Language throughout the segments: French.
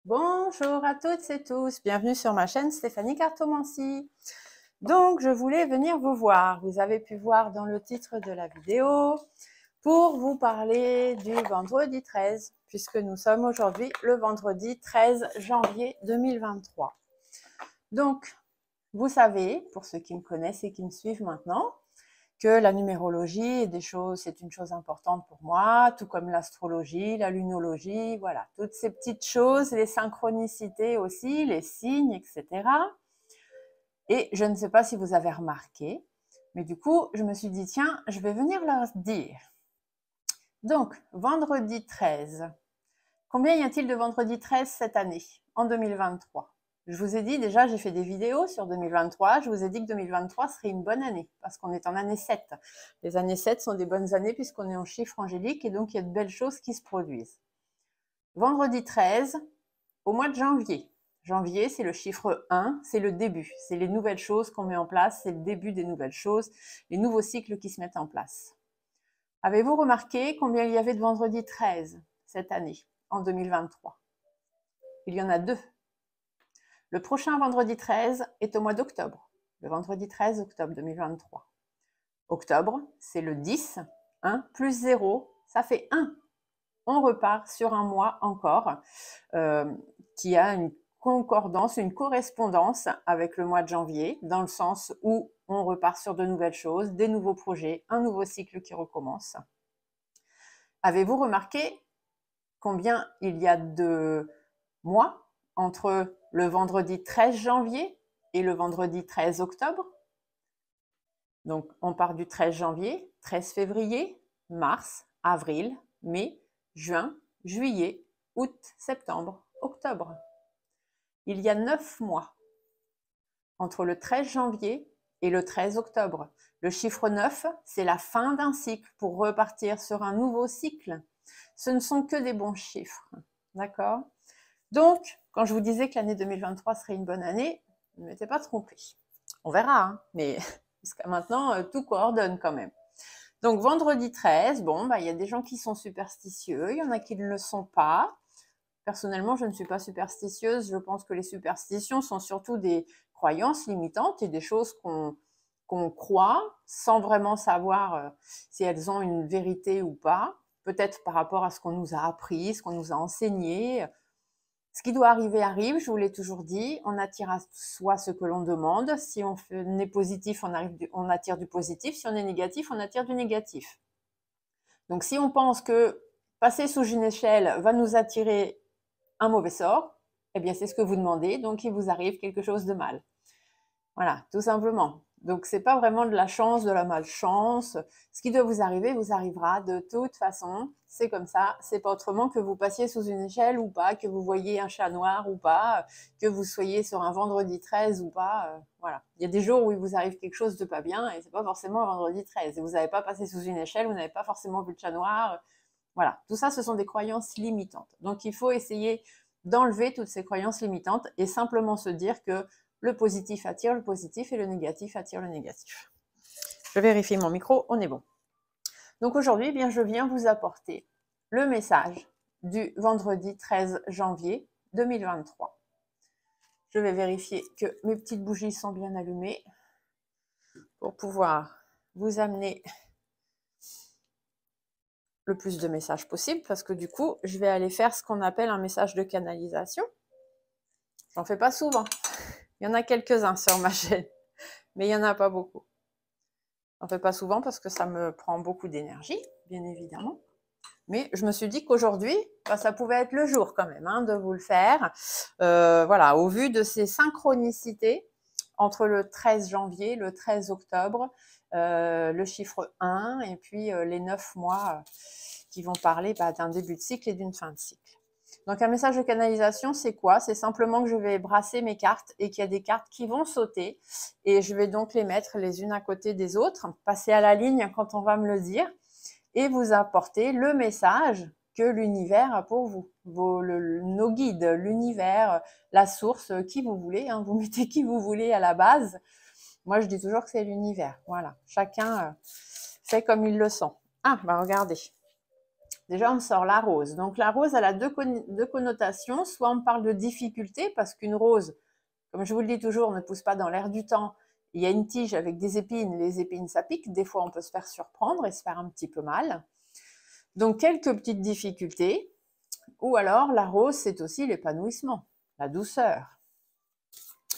Bonjour à toutes et tous, bienvenue sur ma chaîne Stéphanie Cartomancie. Donc je voulais venir vous voir, vous avez pu voir dans le titre de la vidéo, pour vous parler du vendredi 13, puisque nous sommes aujourd'hui le vendredi 13 janvier 2023. Donc vous savez, pour ceux qui me connaissent et qui me suivent maintenant, que la numérologie c'est une chose importante pour moi, tout comme l'astrologie, la lunologie, voilà, toutes ces petites choses, les synchronicités aussi, les signes, etc. Et je ne sais pas si vous avez remarqué, mais du coup, je me suis dit, tiens, je vais venir leur dire. Donc, vendredi 13, combien y a-t-il de vendredi 13 cette année, en 2023 ? Je vous ai dit déjà, j'ai fait des vidéos sur 2023, je vous ai dit que 2023 serait une bonne année, parce qu'on est en année 7. Les années 7 sont des bonnes années puisqu'on est en chiffre angélique et donc il y a de belles choses qui se produisent. Vendredi 13, au mois de janvier. Janvier, c'est le chiffre 1, c'est le début, c'est les nouvelles choses qu'on met en place, c'est le début des nouvelles choses, les nouveaux cycles qui se mettent en place. Avez-vous remarqué combien il y avait de vendredi 13 cette année, en 2023 ? Il y en a 2. Le prochain vendredi 13 est au mois d'octobre, le vendredi 13 octobre 2023. Octobre, c'est le 10, 1 plus 0, ça fait 1. On repart sur un mois encore qui a une concordance, une correspondance avec le mois de janvier, dans le sens où on repart sur de nouvelles choses, des nouveaux projets, un nouveau cycle qui recommence. Avez-vous remarqué combien il y a de mois entre le vendredi 13 janvier et le vendredi 13 octobre? Donc, on part du 13 janvier, 13 février, mars, avril, mai, juin, juillet, août, septembre, octobre. Il y a 9 mois entre le 13 janvier et le 13 octobre. Le chiffre 9, c'est la fin d'un cycle pour repartir sur un nouveau cycle. Ce ne sont que des bons chiffres, d'accord ? Donc, quand je vous disais que l'année 2023 serait une bonne année, ne m'étais pas trompée. On verra, hein, mais jusqu'à maintenant, tout coordonne quand même. Donc, vendredi 13, bon, il y a des gens qui sont superstitieux, il y en a qui ne le sont pas. Personnellement, je ne suis pas superstitieuse. Je pense que les superstitions sont surtout des croyances limitantes et des choses qu'on croit sans vraiment savoir si elles ont une vérité ou pas. Peut-être par rapport à ce qu'on nous a appris, ce qu'on nous a enseigné. Ce qui doit arriver arrive, je vous l'ai toujours dit, on attire à soi ce que l'on demande. Si on est positif, on attire du positif. Si on est négatif, on attire du négatif. Donc si on pense que passer sous une échelle va nous attirer un mauvais sort, eh bien c'est ce que vous demandez, donc il vous arrive quelque chose de mal. Voilà, tout simplement. Donc c'est pas vraiment de la chance, de la malchance. Ce qui doit vous arriver, vous arrivera de toute façon. C'est comme ça. C'est pas autrement que vous passiez sous une échelle ou pas, que vous voyez un chat noir ou pas, que vous soyez sur un vendredi 13 ou pas. Voilà. Il y a des jours où il vous arrive quelque chose de pas bien et c'est pas forcément un vendredi 13. Et vous n'avez pas passé sous une échelle, vous n'avez pas forcément vu le chat noir. Voilà. Tout ça, ce sont des croyances limitantes. Donc il faut essayer d'enlever toutes ces croyances limitantes et simplement se dire que le positif attire le positif et le négatif attire le négatif. Je vérifie mon micro, on est bon. Donc aujourd'hui, bien, je viens vous apporter le message du vendredi 13 janvier 2023. Je vais vérifier que mes petites bougies sont bien allumées pour pouvoir vous amener le plus de messages possible parce que du coup, je vais aller faire ce qu'on appelle un message de canalisation. J'en fais pas souvent. Il y en a quelques-uns sur ma chaîne, mais il n'y en a pas beaucoup. J'en fais pas souvent parce que ça me prend beaucoup d'énergie, bien évidemment. Mais je me suis dit qu'aujourd'hui, ça pouvait être le jour quand même de vous le faire. Voilà, au vu de ces synchronicités entre le 13 janvier, le 13 octobre, le chiffre 1 et puis les 9 mois qui vont parler d'un début de cycle et d'une fin de cycle. Donc un message de canalisation, c'est quoi? C'est simplement que je vais brasser mes cartes et qu'il y a des cartes qui vont sauter et je vais donc les mettre les unes à côté des autres, passer à la ligne quand on va me le dire et vous apporter le message que l'univers a pour vous, nos guides, l'univers, la source, qui vous voulez, vous mettez qui vous voulez à la base Moi, je dis toujours que c'est l'univers. Voilà, chacun fait comme il le sent. Ah, bah regardez. Déjà, on me sort la rose. Donc, la rose, elle a deux connotations. Soit on parle de difficulté, parce qu'une rose, comme je vous le dis toujours, ne pousse pas dans l'air du temps. Il y a une tige avec des épines. Les épines, ça pique. Des fois, on peut se faire surprendre et se faire un petit peu mal. Donc, quelques petites difficultés. Ou alors, la rose, c'est aussi l'épanouissement, la douceur.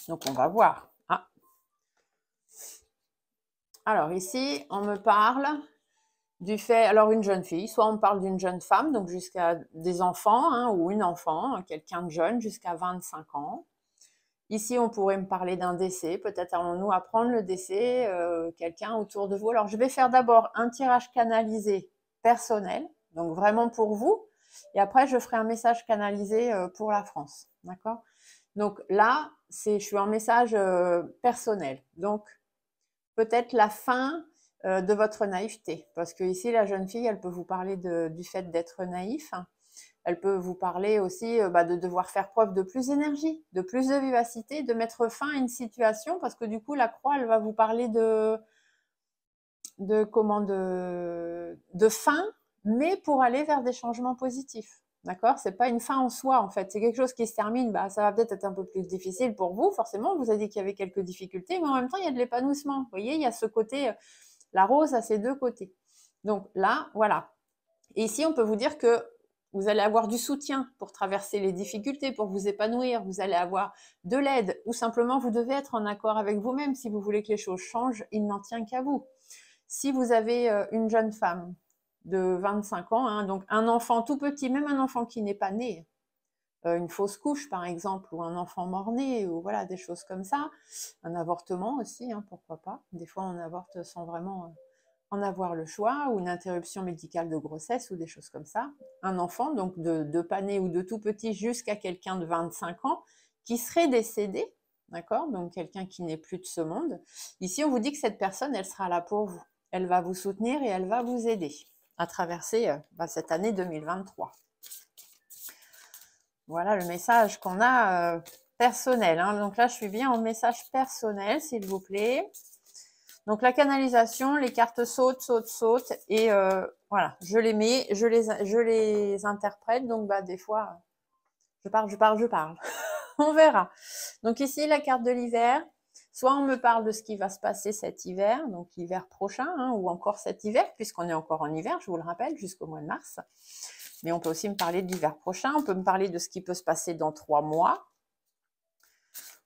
Donc, on va voir. Ah. Alors, ici, on me parle du fait, alors une jeune fille, soit on parle d'une jeune femme, donc jusqu'à des enfants, hein, ou une enfant, quelqu'un de jeune, jusqu'à 25 ans. Ici, on pourrait me parler d'un décès, peut-être allons-nous apprendre le décès, quelqu'un autour de vous. Alors, je vais faire d'abord un tirage canalisé personnel, donc vraiment pour vous, et après, je ferai un message canalisé pour la France, d'accord? Donc là, je suis en message personnel, donc peut-être la fin de votre naïveté. Parce que ici, la jeune fille, elle peut vous parler du fait d'être naïf. Elle peut vous parler aussi de devoir faire preuve de plus d'énergie, de plus de vivacité, de mettre fin à une situation. Parce que du coup, la croix, elle va vous parler de fin, mais pour aller vers des changements positifs. D'accord? C'est pas une fin en soi, en fait. C'est quelque chose qui se termine. Ça va peut-être être un peu plus difficile pour vous, forcément. On vous a dit qu'il y avait quelques difficultés, mais en même temps, il y a de l'épanouissement. Vous voyez, il y a ce côté, la rose a ses deux côtés. Donc là, voilà. Et ici, on peut vous dire que vous allez avoir du soutien pour traverser les difficultés, pour vous épanouir. Vous allez avoir de l'aide, ou simplement, vous devez être en accord avec vous-même. Si vous voulez que les choses changent, il n'en tient qu'à vous. Si vous avez une jeune femme de 25 ans, hein, donc un enfant tout petit, même un enfant qui n'est pas né, une fausse couche par exemple, ou un enfant mort-né, ou voilà, des choses comme ça, un avortement aussi, hein, pourquoi pas. Des fois on avorte sans vraiment en avoir le choix, ou une interruption médicale de grossesse, ou des choses comme ça. Un enfant, donc de pas né ou de tout petit jusqu'à quelqu'un de 25 ans, qui serait décédé, d'accord, donc quelqu'un qui n'est plus de ce monde. Ici on vous dit que cette personne, elle sera là pour vous. Elle va vous soutenir et elle va vous aider à traverser cette année 2023. Voilà le message qu'on a personnel. Hein. Donc là, je suis bien en message personnel, s'il vous plaît. Donc la canalisation, les cartes sautent, et voilà, je les mets, je les interprète. Donc des fois, je parle. On verra. Donc ici, la carte de l'hiver. Soit on me parle de ce qui va se passer cet hiver, donc l'hiver prochain, hein, ou encore cet hiver, puisqu'on est encore en hiver, je vous le rappelle, jusqu'au mois de mars. Mais on peut aussi me parler de l'hiver prochain, on peut me parler de ce qui peut se passer dans 3 mois.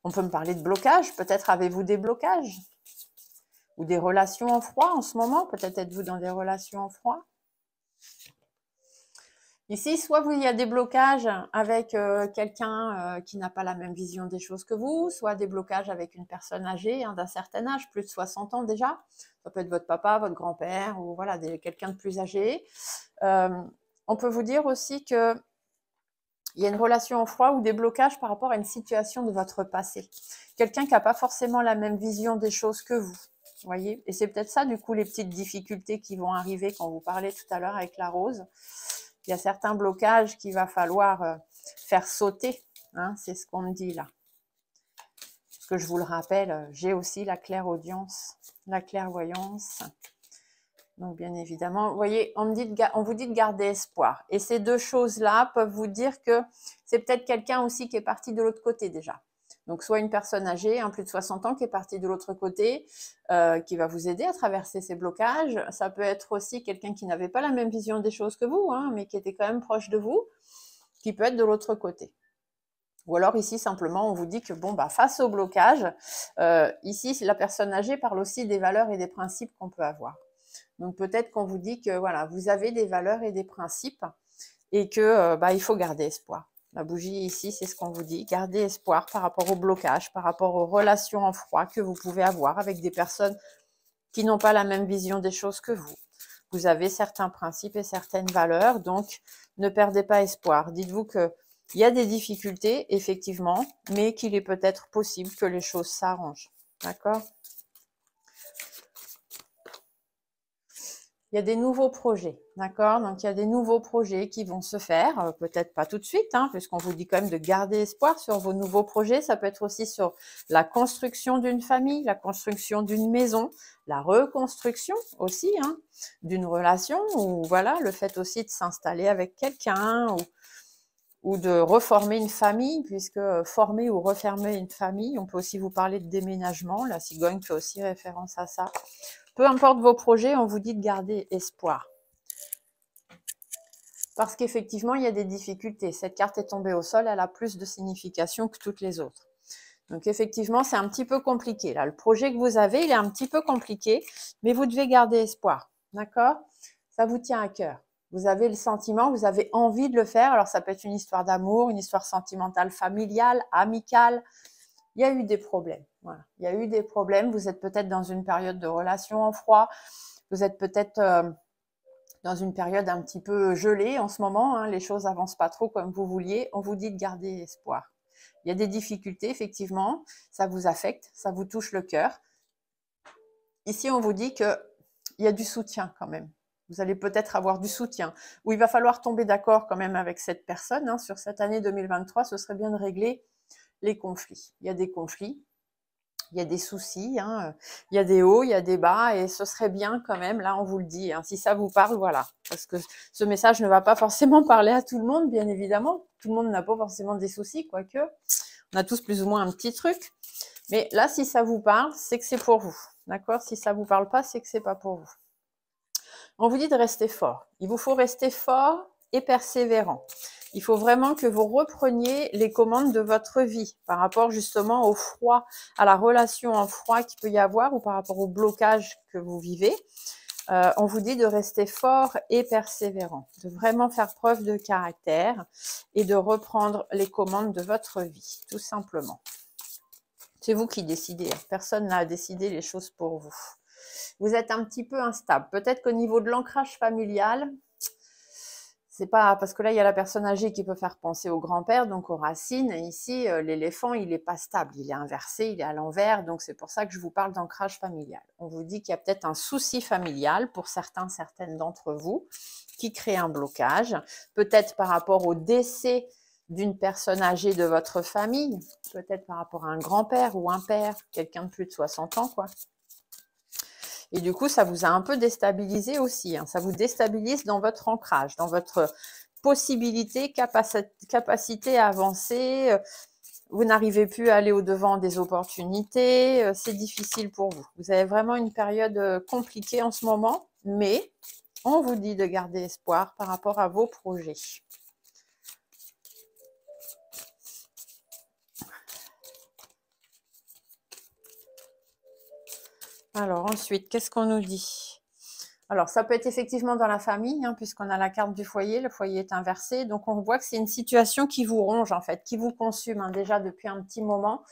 On peut me parler de blocage, peut-être avez-vous des blocages ou des relations en froid en ce moment, peut-être êtes-vous dans des relations en froid. Ici, soit il y a des blocages avec quelqu'un qui n'a pas la même vision des choses que vous, soit des blocages avec une personne âgée, hein, d'un certain âge, plus de 60 ans déjà. Ça peut être votre papa, votre grand-père, ou voilà, quelqu'un de plus âgé. On peut vous dire aussi que il y a une relation en froid ou des blocages par rapport à une situation de votre passé. Quelqu'un qui n'a pas forcément la même vision des choses que vous. Voyez, et c'est peut-être ça, du coup, les petites difficultés qui vont arriver quand vous parlez tout à l'heure avec la rose. Il y a certains blocages qu'il va falloir faire sauter. Hein, c'est ce qu'on me dit là. Parce que je vous le rappelle, j'ai aussi la clairaudience, la clairvoyance. Donc, bien évidemment, vous voyez, on vous dit de garder espoir. Et ces deux choses-là peuvent vous dire que c'est peut-être quelqu'un aussi qui est parti de l'autre côté déjà. Donc, soit une personne âgée, plus de 60 ans, qui est partie de l'autre côté, qui va vous aider à traverser ces blocages. Ça peut être aussi quelqu'un qui n'avait pas la même vision des choses que vous, hein, mais qui était quand même proche de vous, qui peut être de l'autre côté. Ou alors ici, simplement, on vous dit que face au blocage, ici, la personne âgée parle aussi des valeurs et des principes qu'on peut avoir. Donc peut-être qu'on vous dit que voilà, vous avez des valeurs et des principes et que il faut garder espoir. La bougie ici, c'est ce qu'on vous dit, garder espoir par rapport au blocage, par rapport aux relations en froid que vous pouvez avoir avec des personnes qui n'ont pas la même vision des choses que vous. Vous avez certains principes et certaines valeurs, donc ne perdez pas espoir. Dites-vous qu'il y a des difficultés, effectivement, mais qu'il est peut-être possible que les choses s'arrangent. D'accord ? il y a des nouveaux projets, d'accord? Donc, il y a des nouveaux projets qui vont se faire, peut-être pas tout de suite, hein, puisqu'on vous dit quand même de garder espoir sur vos nouveaux projets. Ça peut être aussi sur la construction d'une famille, la construction d'une maison, la reconstruction aussi, hein, d'une relation, ou voilà, le fait aussi de s'installer avec quelqu'un, ou de reformer une famille, puisque former ou refermer une famille, on peut aussi vous parler de déménagement. La cigogne fait aussi référence à ça. Peu importe vos projets, on vous dit de garder espoir. Parce qu'effectivement, il y a des difficultés. Cette carte est tombée au sol, elle a plus de signification que toutes les autres. Donc effectivement, c'est un petit peu compliqué. Là, le projet que vous avez, il est un petit peu compliqué, mais vous devez garder espoir. D'accord? Ça vous tient à cœur. Vous avez le sentiment, vous avez envie de le faire. Alors, ça peut être une histoire d'amour, une histoire sentimentale, familiale, amicale. Il y a eu des problèmes. Voilà. Il y a eu des problèmes. Vous êtes peut-être dans une période de relation en froid. Vous êtes peut-être dans une période un petit peu gelée en ce moment. Hein. Les choses avancent pas trop comme vous vouliez. On vous dit de garder espoir. Il y a des difficultés, effectivement. Ça vous affecte, ça vous touche le cœur. Ici, on vous dit qu'il y a du soutien quand même. Vous allez peut-être avoir du soutien, ou il va falloir tomber d'accord quand même avec cette personne. Hein. Sur cette année 2023, ce serait bien de régler les conflits. Il y a des conflits, il y a des soucis, hein. Il y a des hauts, il y a des bas, et ce serait bien quand même, là on vous le dit, hein. Si ça vous parle, voilà. Parce que ce message ne va pas forcément parler à tout le monde, bien évidemment. Tout le monde n'a pas forcément des soucis, quoique. On a tous plus ou moins un petit truc. Mais là, si ça vous parle, c'est que c'est pour vous. D'accord? Si ça vous parle pas, c'est que c'est pas pour vous. On vous dit de rester fort. Il vous faut rester fort et persévérant. Il faut vraiment que vous repreniez les commandes de votre vie par rapport justement au froid, à la relation en froid qu'il peut y avoir, ou par rapport au blocage que vous vivez. On vous dit de rester fort et persévérant, de vraiment faire preuve de caractère et de reprendre les commandes de votre vie, tout simplement. C'est vous qui décidez. Personne n'a décidé les choses pour vous. Vous êtes un petit peu instable. Peut-être qu'au niveau de l'ancrage familial, c'est pas parce que là il y a la personne âgée qui peut faire penser au grand-père, donc aux racines. Et ici, l'éléphant, il n'est pas stable, il est inversé, il est à l'envers. Donc c'est pour ça que je vous parle d'ancrage familial. On vous dit qu'il y a peut-être un souci familial pour certaines d'entre vous qui crée un blocage, peut-être par rapport au décès d'une personne âgée de votre famille, peut-être par rapport à un grand-père ou un père, quelqu'un de plus de 60 ans, quoi. Et du coup, ça vous a un peu déstabilisé aussi. Hein. Ça vous déstabilise dans votre ancrage, dans votre possibilité, capacité à avancer. Vous n'arrivez plus à aller au-devant des opportunités. C'est difficile pour vous. Vous avez vraiment une période compliquée en ce moment, mais on vous dit de garder espoir par rapport à vos projets. Alors ensuite, qu'est-ce qu'on nous dit? Alors ça peut être effectivement dans la famille, hein, puisqu'on a la carte du foyer, le foyer est inversé, donc on voit que c'est une situation qui vous ronge en fait, qui vous consume, hein, déjà depuis un petit moment.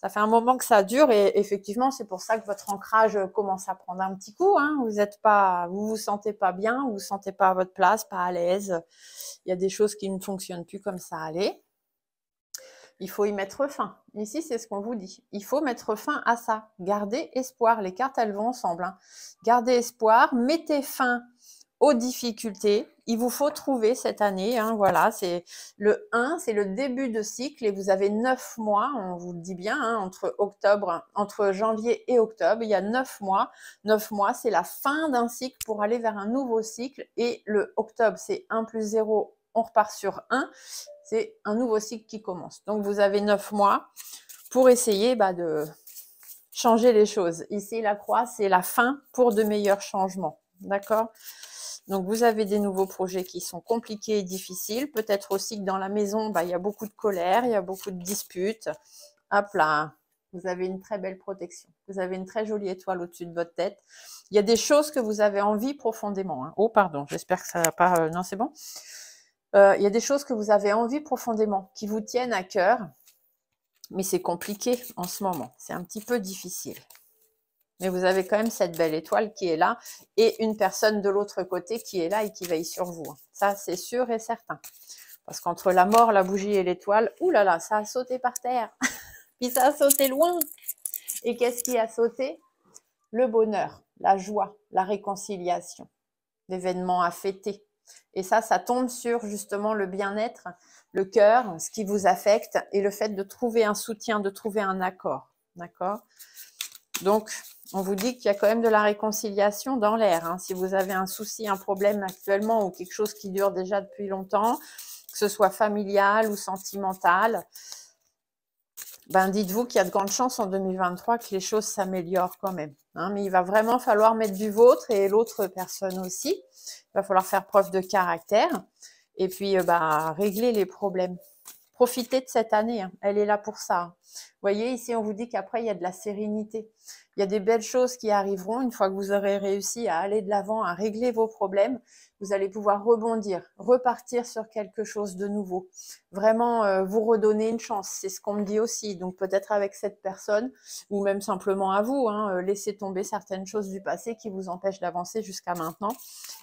Ça fait un moment que ça dure, et effectivement c'est pour ça que votre ancrage commence à prendre un petit coup. Hein. Vous vous sentez pas bien, vous vous sentez pas à votre place, pas à l'aise. Il y a des choses qui ne fonctionnent plus comme ça allait. Il faut y mettre fin. Ici, c'est ce qu'on vous dit. Il faut mettre fin à ça. Gardez espoir. Les cartes, elles vont ensemble. Hein. Gardez espoir. Mettez fin aux difficultés. Il vous faut trouver cette année. Hein, voilà, c'est le 1, c'est le début de cycle, et vous avez 9 mois. On vous le dit bien, hein, entre janvier et octobre, il y a 9 mois. 9 mois, c'est la fin d'un cycle pour aller vers un nouveau cycle. Et le octobre, c'est 1 plus 0. On repart sur 1. C'est un nouveau cycle qui commence. Donc, vous avez 9 mois pour essayer de changer les choses. Ici, la croix, c'est la fin pour de meilleurs changements. D'accord? Donc, vous avez des nouveaux projets qui sont compliqués et difficiles. Peut-être aussi que dans la maison, il y a beaucoup de colère, il y a beaucoup de disputes. Hop là, vous avez une très belle protection. Vous avez une très jolie étoile au-dessus de votre tête. Il y a des choses que vous avez envie profondément. Hein. Oh, pardon, j'espère que ça va pas... non, c'est bon. Il y a des choses que vous avez envie profondément, qui vous tiennent à cœur, mais c'est compliqué en ce moment. C'est un petit peu difficile. Mais vous avez quand même cette belle étoile qui est là, et une personne de l'autre côté qui est là et qui veille sur vous. Ça, c'est sûr et certain. Parce qu'entre la mort, la bougie et l'étoile, oulala, ça a sauté par terre. Puis ça a sauté loin. Et qu'est-ce qui a sauté? Le bonheur, la joie, la réconciliation. d'événements à fêter. Et ça tombe sur justement le bien-être, le cœur, ce qui vous affecte et le fait de trouver un soutien, de trouver un accord. D'accord? Donc, on vous dit qu'il y a quand même de la réconciliation dans l'air. Hein. Si vous avez un souci, un problème actuellement ou quelque chose qui dure déjà depuis longtemps, que ce soit familial ou sentimental, ben dites-vous qu'il y a de grandes chances en 2023 que les choses s'améliorent quand même. Hein. Mais il va vraiment falloir mettre du vôtre et l'autre personne aussi. Il va falloir faire preuve de caractère et puis régler les problèmes. Profitez de cette année, hein. Elle est là pour ça. Vous voyez, ici, on vous dit qu'après, il y a de la sérénité. Il y a des belles choses qui arriveront une fois que vous aurez réussi à aller de l'avant, à régler vos problèmes. Vous allez pouvoir rebondir, repartir sur quelque chose de nouveau. Vraiment, vous redonner une chance. C'est ce qu'on me dit aussi. Donc, peut-être avec cette personne ou même simplement à vous, hein, laisser tomber certaines choses du passé qui vous empêchent d'avancer jusqu'à maintenant.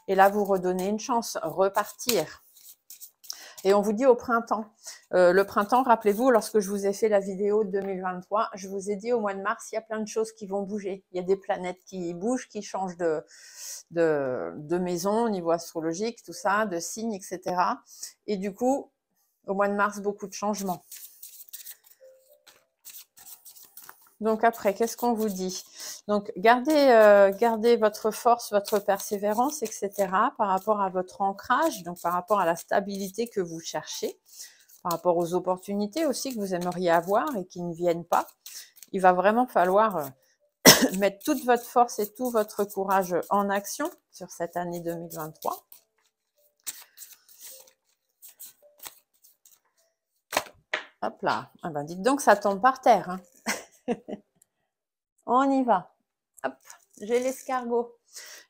Et là, vous redonnez une chance, repartir. Et on vous dit au printemps. Le printemps, rappelez-vous, lorsque je vous ai fait la vidéo de 2023, je vous ai dit au mois de mars, il y a plein de choses qui vont bouger. Il y a des planètes qui bougent, qui changent de maison au niveau astrologique, tout ça, de signes, etc. Et du coup, au mois de mars, beaucoup de changements. Donc après, qu'est-ce qu'on vous dit? Donc, gardez votre force, votre persévérance, etc. par rapport à votre ancrage, donc par rapport à la stabilité que vous cherchez, par rapport aux opportunités aussi que vous aimeriez avoir et qui ne viennent pas. Il va vraiment falloir mettre toute votre force et tout votre courage en action sur cette année 2023. Hop là. Ah ben, dites donc, ça tombe par terre. Hein. On y va. Hop, j'ai l'escargot.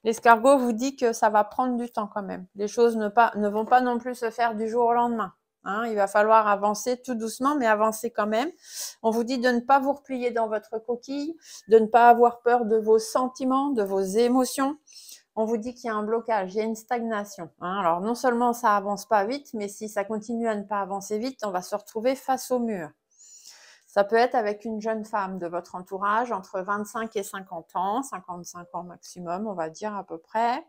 L'escargot vous dit que ça va prendre du temps quand même. Les choses ne vont pas non plus se faire du jour au lendemain. Hein, il va falloir avancer tout doucement, mais avancer quand même. On vous dit de ne pas vous replier dans votre coquille, de ne pas avoir peur de vos sentiments, de vos émotions. On vous dit qu'il y a un blocage, il y a une stagnation. Hein. Alors non seulement ça avance pas vite, mais si ça continue à ne pas avancer vite, on va se retrouver face au mur. Ça peut être avec une jeune femme de votre entourage, entre 25 et 50 ans, 55 ans maximum, on va dire à peu près.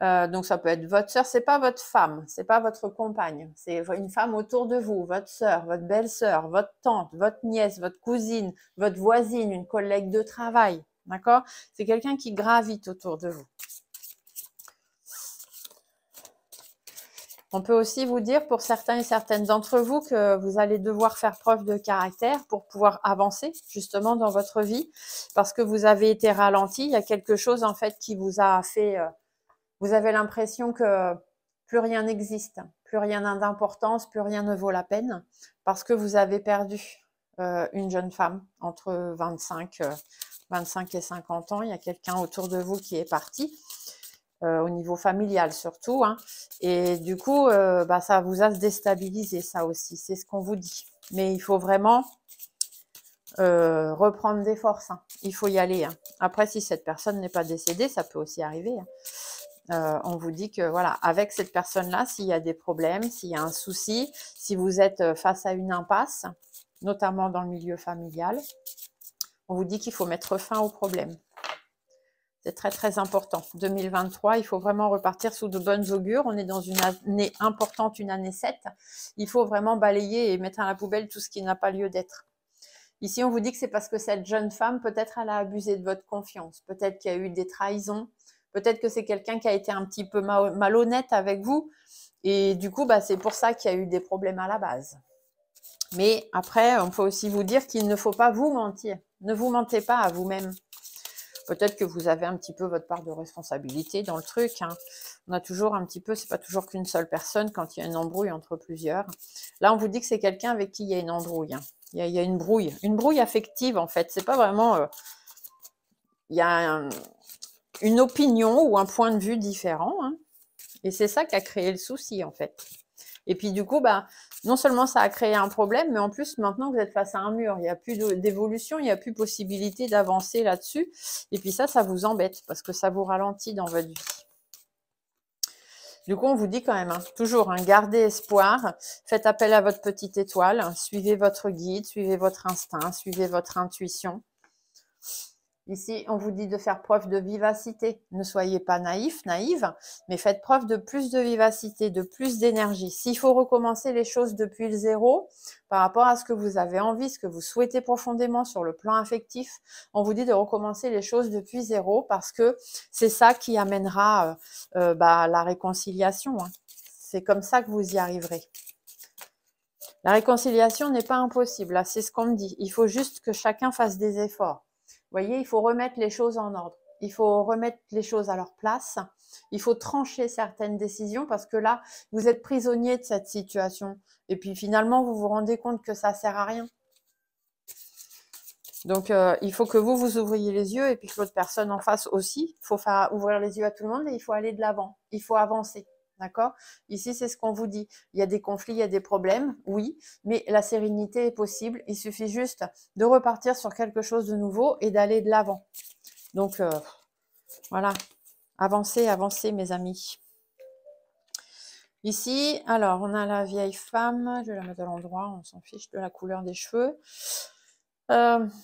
Donc ça peut être votre sœur, c'est pas votre femme, c'est pas votre compagne, c'est une femme autour de vous, votre sœur, votre belle-sœur, votre tante, votre nièce, votre cousine, votre voisine, une collègue de travail, d'accord? C'est quelqu'un qui gravite autour de vous. On peut aussi vous dire pour certains et certaines d'entre vous que vous allez devoir faire preuve de caractère pour pouvoir avancer justement dans votre vie parce que vous avez été ralenti. Il y a quelque chose en fait qui vous a fait... vous avez l'impression que plus rien n'existe, plus rien n'a d'importance, plus rien ne vaut la peine parce que vous avez perdu une jeune femme entre 25 et 50 ans. Il y a quelqu'un autour de vous qui est parti. Au niveau familial surtout, hein. Et du coup, ça vous a déstabilisé, ça aussi, c'est ce qu'on vous dit. Mais il faut vraiment reprendre des forces, hein. Il faut y aller. Hein. Après, si cette personne n'est pas décédée, ça peut aussi arriver. Hein. On vous dit que voilà, avec cette personne-là, s'il y a des problèmes, s'il y a un souci, si vous êtes face à une impasse, notamment dans le milieu familial, on vous dit qu'il faut mettre fin au problème. C'est très, très important. 2023, il faut vraiment repartir sous de bonnes augures. On est dans une année importante, une année 7. Il faut vraiment balayer et mettre à la poubelle tout ce qui n'a pas lieu d'être. Ici, on vous dit que c'est parce que cette jeune femme, peut-être elle a abusé de votre confiance. Peut-être qu'il y a eu des trahisons. Peut-être que c'est quelqu'un qui a été un petit peu malhonnête avec vous. Et du coup, c'est pour ça qu'il y a eu des problèmes à la base. Mais après, on peut aussi vous dire qu'il ne faut pas vous mentir. Ne vous mentez pas à vous-même. Peut-être que vous avez un petit peu votre part de responsabilité dans le truc. Hein. On a toujours un petit peu, c'est pas toujours qu'une seule personne quand il y a une embrouille entre plusieurs. Là, on vous dit que c'est quelqu'un avec qui il y a une embrouille. Hein. Il y a une brouille affective en fait. C'est pas vraiment. Il y a une opinion ou un point de vue différent. Hein. Et c'est ça qui a créé le souci en fait. Et puis du coup, non seulement ça a créé un problème, mais en plus, maintenant, vous êtes face à un mur. Il n'y a plus d'évolution, il n'y a plus possibilité d'avancer là-dessus. Et puis ça vous embête parce que ça vous ralentit dans votre vie. Du coup, on vous dit quand même, hein, toujours, hein, gardez espoir, faites appel à votre petite étoile, suivez votre guide, suivez votre instinct, suivez votre intuition. Ici, on vous dit de faire preuve de vivacité. Ne soyez pas naïf, naïve, mais faites preuve de plus de vivacité, de plus d'énergie. S'il faut recommencer les choses depuis le zéro, par rapport à ce que vous avez envie, ce que vous souhaitez profondément sur le plan affectif, on vous dit de recommencer les choses depuis zéro parce que c'est ça qui amènera la réconciliation. Hein. C'est comme ça que vous y arriverez. La réconciliation n'est pas impossible, c'est ce qu'on me dit. Il faut juste que chacun fasse des efforts. Vous voyez, il faut remettre les choses en ordre. Il faut remettre les choses à leur place. Il faut trancher certaines décisions parce que là, vous êtes prisonnier de cette situation. Et puis finalement, vous vous rendez compte que ça sert à rien. Donc, il faut que vous ouvriez les yeux et puis que l'autre personne en face aussi. Il faut faire ouvrir les yeux à tout le monde et il faut aller de l'avant. Il faut avancer. D'accord? Ici, c'est ce qu'on vous dit. Il y a des conflits, il y a des problèmes, oui, mais la sérénité est possible. Il suffit juste de repartir sur quelque chose de nouveau et d'aller de l'avant. Donc, voilà. Avancez, avancez, mes amis. Ici, alors, on a la vieille femme. Je vais la mettre à l'endroit, on s'en fiche de la couleur des cheveux.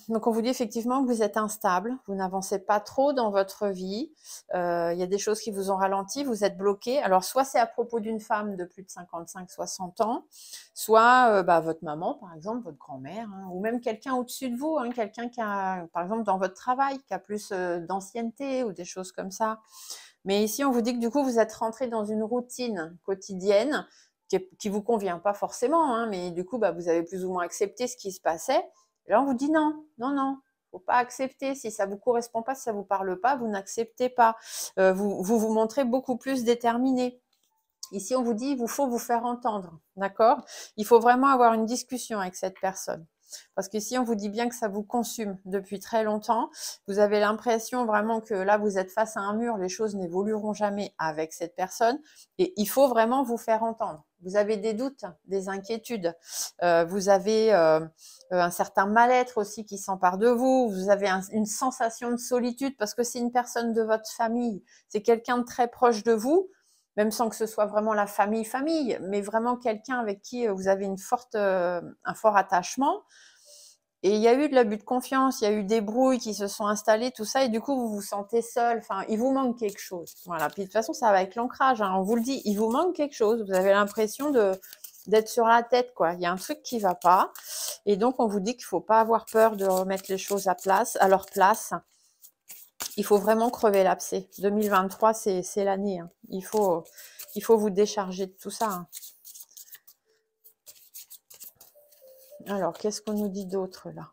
Donc on vous dit effectivement que vous êtes instable, vous n'avancez pas trop dans votre vie, il y a des choses qui vous ont ralenti, vous êtes bloqué. Alors soit c'est à propos d'une femme de plus de 55-60 ans, soit votre maman par exemple, votre grand-mère, hein, ou même quelqu'un au-dessus de vous, hein, quelqu'un qui a, par exemple dans votre travail, qui a plus d'ancienneté ou des choses comme ça. Mais ici on vous dit que du coup vous êtes rentré dans une routine quotidienne qui vous convient pas forcément, hein, mais du coup vous avez plus ou moins accepté ce qui se passait. Et là, on vous dit non, non, non, faut pas accepter. Si ça vous correspond pas, si ça vous parle pas, vous n'acceptez pas. Vous montrez beaucoup plus déterminé. Ici, on vous dit, il faut vous faire entendre, d'accord? Il faut vraiment avoir une discussion avec cette personne. Parce qu'ici, on vous dit bien que ça vous consume depuis très longtemps. Vous avez l'impression vraiment que là, vous êtes face à un mur, les choses n'évolueront jamais avec cette personne. Et il faut vraiment vous faire entendre. Vous avez des doutes, des inquiétudes. Vous avez un certain mal-être aussi qui s'empare de vous. Vous avez une sensation de solitude parce que c'est une personne de votre famille. C'est quelqu'un de très proche de vous, même sans que ce soit vraiment la famille, mais vraiment quelqu'un avec qui vous avez un fort attachement. Et il y a eu de l'abus de confiance, il y a eu des brouilles qui se sont installées, tout ça, et du coup, vous vous sentez seul. Enfin, il vous manque quelque chose. Voilà. Puis de toute façon, ça va avec l'ancrage. Hein. On vous le dit, il vous manque quelque chose. Vous avez l'impression d'être sur la tête, quoi. Il y a un truc qui va pas. Et donc, on vous dit qu'il faut pas avoir peur de remettre les choses à leur place. Il faut vraiment crever l'abcès. 2023, c'est l'année. Hein. Il faut vous décharger de tout ça. Hein. Alors, qu'est-ce qu'on nous dit d'autre là?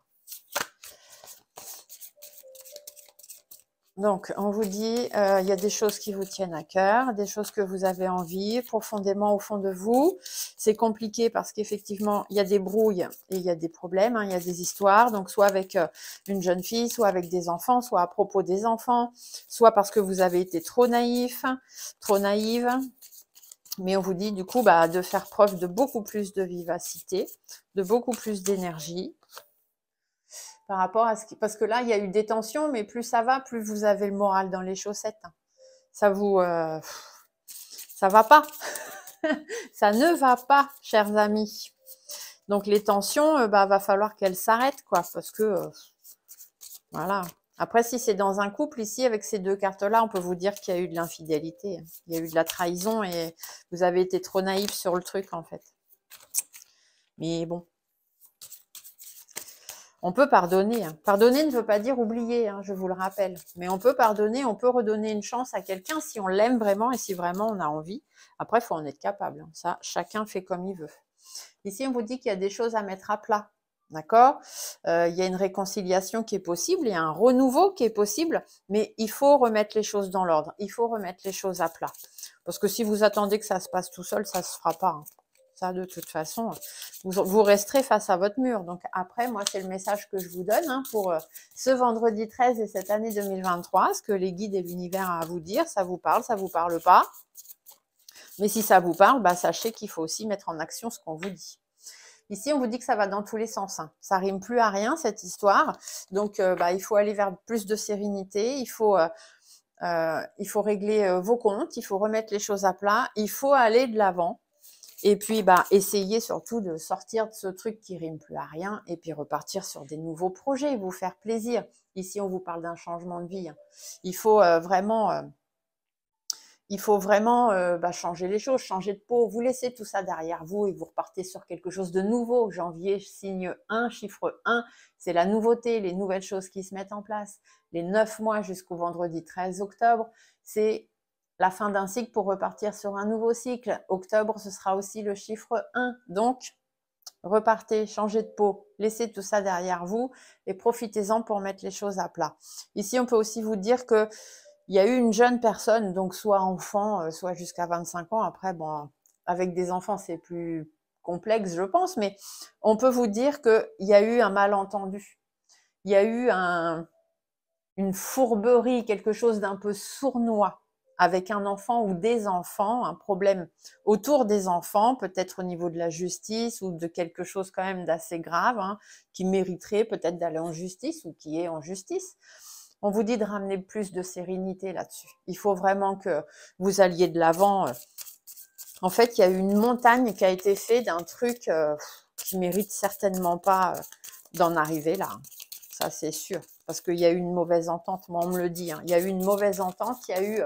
Donc, on vous dit, il y a des choses qui vous tiennent à cœur, des choses que vous avez envie, profondément au fond de vous. C'est compliqué parce qu'effectivement, il y a des brouilles et il y a des problèmes, hein, il y a des histoires. Donc, soit avec une jeune fille, soit avec des enfants, soit à propos des enfants, soit parce que vous avez été trop naïf, trop naïve. Mais on vous dit du coup de faire preuve de beaucoup plus de vivacité, de beaucoup plus d'énergie. Par rapport à ce qui... Parce que là, il y a eu des tensions, mais plus ça va, plus vous avez le moral dans les chaussettes. Ça vous... ça va pas. Ça ne va pas, chers amis. Donc, les tensions, va falloir qu'elles s'arrêtent, quoi. Parce que... voilà. Après, si c'est dans un couple, ici, avec ces deux cartes-là, on peut vous dire qu'il y a eu de l'infidélité. Il y a eu de la trahison et vous avez été trop naïf sur le truc, en fait. Mais bon. On peut pardonner. Hein. Pardonner ne veut pas dire oublier, hein, je vous le rappelle. Mais on peut pardonner, on peut redonner une chance à quelqu'un si on l'aime vraiment et si vraiment on a envie. Après, il faut en être capable. Hein. Ça, chacun fait comme il veut. Ici, on vous dit qu'il y a des choses à mettre à plat. D'accord? Il y a une réconciliation qui est possible, il y a un renouveau qui est possible, mais il faut remettre les choses dans l'ordre. Il faut remettre les choses à plat. Parce que si vous attendez que ça se passe tout seul, ça ne se fera pas. Hein. Ça, de toute façon, vous resterez face à votre mur. Donc après, moi, c'est le message que je vous donne hein, pour ce vendredi 13 et cette année 2023. Ce que les guides et l'univers a à vous dire, ça vous parle pas. Mais si ça vous parle, sachez qu'il faut aussi mettre en action ce qu'on vous dit. Ici, on vous dit que ça va dans tous les sens. Hein. Ça rime plus à rien, cette histoire. Donc, il faut aller vers plus de sérénité. Il faut régler vos comptes. Il faut remettre les choses à plat. Il faut aller de l'avant. Et puis, essayez surtout de sortir de ce truc qui rime plus à rien et puis repartir sur des nouveaux projets, vous faire plaisir. Ici, on vous parle d'un changement de vie. Hein. Il faut vraiment changer les choses, changer de peau. Vous laissez tout ça derrière vous et vous repartez sur quelque chose de nouveau. Janvier, signe 1, chiffre 1, c'est la nouveauté, les nouvelles choses qui se mettent en place. Les 9 mois jusqu'au vendredi 13 octobre, c'est la fin d'un cycle pour repartir sur un nouveau cycle. Octobre, ce sera aussi le chiffre 1. Donc, repartez, changez de peau, laissez tout ça derrière vous et profitez-en pour mettre les choses à plat. Ici, on peut aussi vous dire que il y a eu une jeune personne, donc soit enfant, soit jusqu'à 25 ans. Après, bon, avec des enfants, c'est plus complexe, je pense, mais on peut vous dire qu'il y a eu un malentendu. Il y a eu une fourberie, quelque chose d'un peu sournois avec un enfant ou des enfants, un problème autour des enfants, peut-être au niveau de la justice ou de quelque chose quand même d'assez grave, hein, qui mériterait peut-être d'aller en justice ou qui est en justice. On vous dit de ramener plus de sérénité là-dessus. Il faut vraiment que vous alliez de l'avant. En fait, il y a eu une montagne qui a été faite d'un truc qui mérite certainement pas d'en arriver là. Ça, c'est sûr. Parce qu'il y a eu une mauvaise entente. Moi, on me le dit. Hein. Il y a eu une mauvaise entente. Il y a eu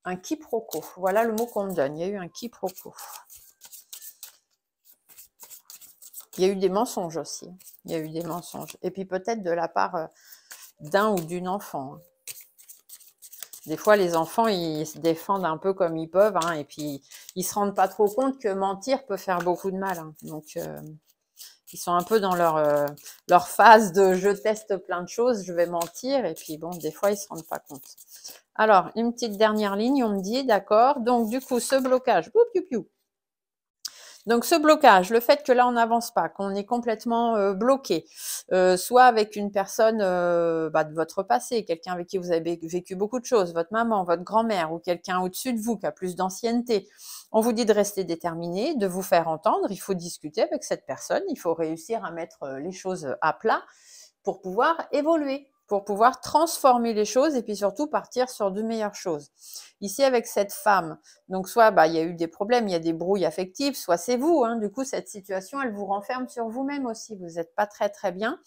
un quiproquo. Voilà le mot qu'on me donne. Il y a eu un quiproquo. Il y a eu des mensonges aussi. Il y a eu des mensonges. Et puis peut-être de la part d'un ou d'une enfant. Des fois, les enfants, ils se défendent un peu comme ils peuvent, hein, et puis ils se rendent pas trop compte que mentir peut faire beaucoup de mal. Hein. Donc, ils sont un peu dans leur phase de je teste plein de choses, je vais mentir, et puis bon, des fois, ils se rendent pas compte. Alors, une petite dernière ligne, on me dit, d'accord, donc du coup, ce blocage, donc ce blocage, le fait que là on n'avance pas, qu'on est complètement bloqué, soit avec une personne de votre passé, quelqu'un avec qui vous avez vécu beaucoup de choses, votre maman, votre grand-mère ou quelqu'un au-dessus de vous qui a plus d'ancienneté, on vous dit de rester déterminé, de vous faire entendre, il faut discuter avec cette personne, il faut réussir à mettre les choses à plat pour pouvoir évoluer, pour pouvoir transformer les choses et puis surtout partir sur de meilleures choses. Ici, avec cette femme, donc soit il y a eu des problèmes, il y a des brouilles affectives, soit c'est vous. Hein, du coup, cette situation, elle vous renferme sur vous-même aussi. Vous n'êtes pas très, très bien.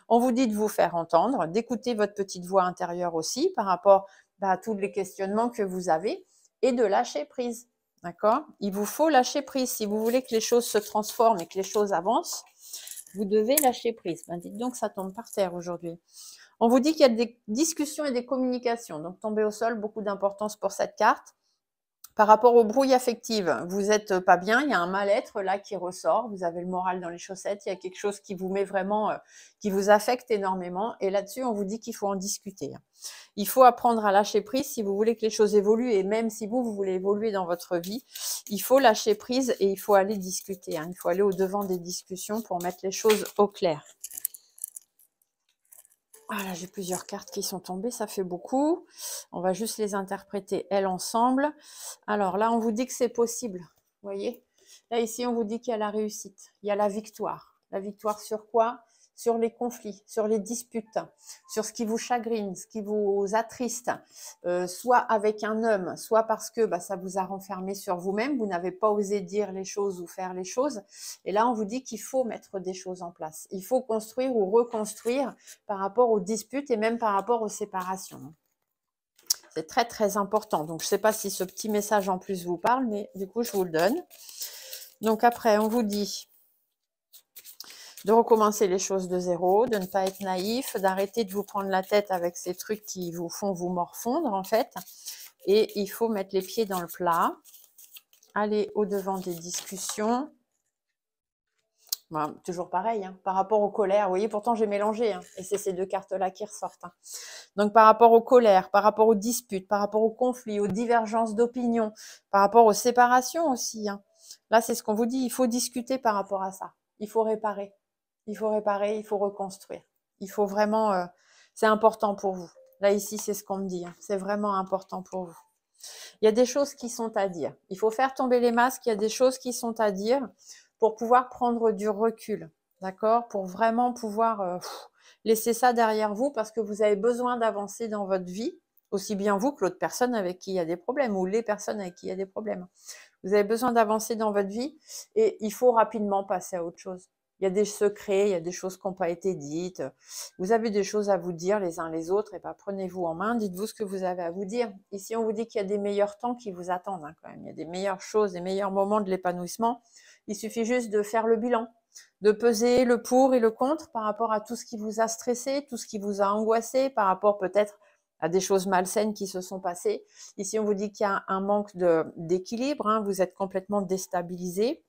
On vous dit de vous faire entendre, d'écouter votre petite voix intérieure aussi par rapport à tous les questionnements que vous avez et de lâcher prise. D'accord ? Il vous faut lâcher prise. Si vous voulez que les choses se transforment et que les choses avancent, vous devez lâcher prise. Dites donc, ça tombe par terre aujourd'hui. On vous dit qu'il y a des discussions et des communications. Donc, tomber au sol, beaucoup d'importance pour cette carte. Par rapport aux brouilles affectives, vous n'êtes pas bien, il y a un mal-être là qui ressort, vous avez le moral dans les chaussettes, il y a quelque chose qui vous met vraiment, qui vous affecte énormément. Et là-dessus, on vous dit qu'il faut en discuter. Il faut apprendre à lâcher prise si vous voulez que les choses évoluent. Et même si vous voulez évoluer dans votre vie, il faut lâcher prise et il faut aller discuter. Il faut aller au-devant des discussions pour mettre les choses au clair. Voilà, j'ai plusieurs cartes qui sont tombées, ça fait beaucoup. On va juste les interpréter, elles, ensemble. Alors là, on vous dit que c'est possible, vous voyez. Là, ici, on vous dit qu'il y a la réussite, il y a la victoire. La victoire sur quoi? Sur les conflits, sur les disputes, sur ce qui vous chagrine, ce qui vous attriste, soit avec un homme, soit parce que ça vous a renfermé sur vous-même, vous n'avez pas osé dire les choses ou faire les choses. Et là, on vous dit qu'il faut mettre des choses en place. Il faut construire ou reconstruire par rapport aux disputes et même par rapport aux séparations. C'est très, très important. Donc, je ne sais pas si ce petit message en plus vous parle, mais du coup, je vous le donne. Donc, après, on vous dit de recommencer les choses de zéro, de ne pas être naïf, d'arrêter de vous prendre la tête avec ces trucs qui vous font vous morfondre, en fait. Et il faut mettre les pieds dans le plat, aller au-devant des discussions. Toujours pareil, hein, par rapport aux colères. Vous voyez, pourtant, j'ai mélangé, hein, et c'est ces deux cartes-là qui ressortent. Hein. Donc, par rapport aux colères, par rapport aux disputes, par rapport aux conflits, aux divergences d'opinion, par rapport aux séparations aussi. Hein. Là, c'est ce qu'on vous dit, il faut discuter par rapport à ça. Il faut réparer. Il faut réparer, il faut reconstruire. Il faut vraiment... c'est important pour vous. Là, ici, c'est ce qu'on me dit. Hein. C'est vraiment important pour vous. Il y a des choses qui sont à dire. Il faut faire tomber les masques. Il y a des choses qui sont à dire pour pouvoir prendre du recul. D'accord? Pour vraiment pouvoir laisser ça derrière vous parce que vous avez besoin d'avancer dans votre vie. Aussi bien vous que l'autre personne avec qui il y a des problèmes ou les personnes avec qui il y a des problèmes. Vous avez besoin d'avancer dans votre vie et il faut rapidement passer à autre chose. il y a des secrets, il y a des choses qui n'ont pas été dites. Vous avez des choses à vous dire les uns les autres, et ben prenez-vous en main, dites-vous ce que vous avez à vous dire. Ici, on vous dit qu'il y a des meilleurs temps qui vous attendent hein, quand même. Il y a des meilleures choses, des meilleurs moments de l'épanouissement. Il suffit juste de faire le bilan, de peser le pour et le contre par rapport à tout ce qui vous a stressé, tout ce qui vous a angoissé, par rapport peut-être à des choses malsaines qui se sont passées. Ici, on vous dit qu'il y a un manque d'équilibre, hein, vous êtes complètement déstabilisé.